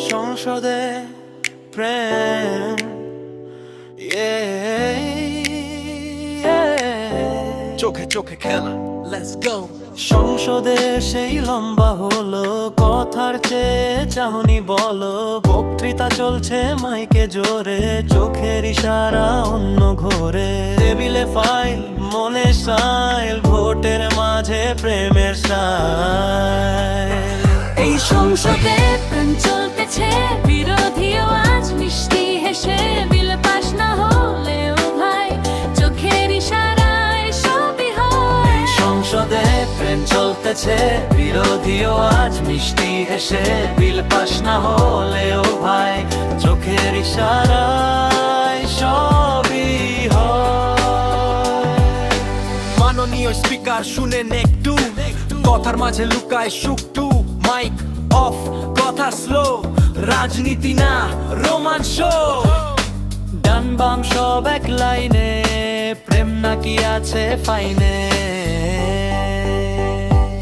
সংসদে প্রেম চোখে চোখে খেলা লেটস গো সংসদে সেই লম্বা হলো কথার চেয়ে চাহনি বলো বক্তৃতা চলছে মাইকে জোরে চোখের ইশারা অন্য ঘোরে টেবিলে ফাইল মনে সাইল ভোটের মাঝে প্রেমের সাইল এই সংসদে প্রেম চলতেছে বিরোধীও আজ মিষ্টি হেসে বিল পাস না হলেও ভাই চোখের ইশারায় সবই হয় এই সংসদে প্রেম চলতেছে বিরোধীও আজ মিষ্টি হেসে বিল পাস না হলেও ভাই চোখের ইশারায় সবই হয় মাননীয় স্পিকার শুনেন একটু কথার মাঝে লুকায় সুকটু মাইক অফ কথা স্লো রাজনীতি না রোমাঞ্চ ডান বাম সব এক লাইনে প্রেম নাকি আছে ফাইনে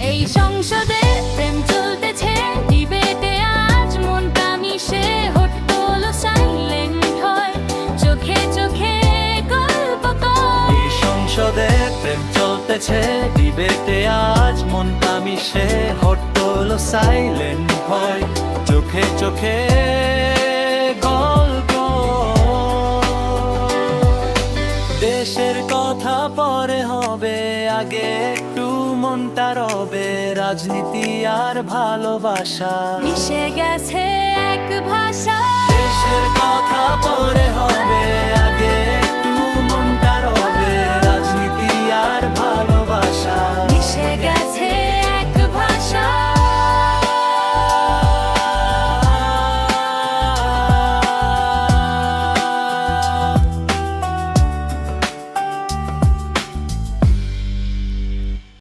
এই সংসদে প্রেম চলতেছে ডিবেটে আজ মনটা মিশে হট্টগোল সাইলেন্ট হয় চোখে চোখে গল্প কয় এই সংসদে প্রেম চলতেছে ডিবেটে আজ মনটা মিশে হট্টগোল সাইলেন্ট হয় চোখে চোখে গল্প দেশের কথা পরে হবে আগে একটু মনটা রবে রাজনীতি আর ভালোবাসা মিশে গেছে এক ভাষা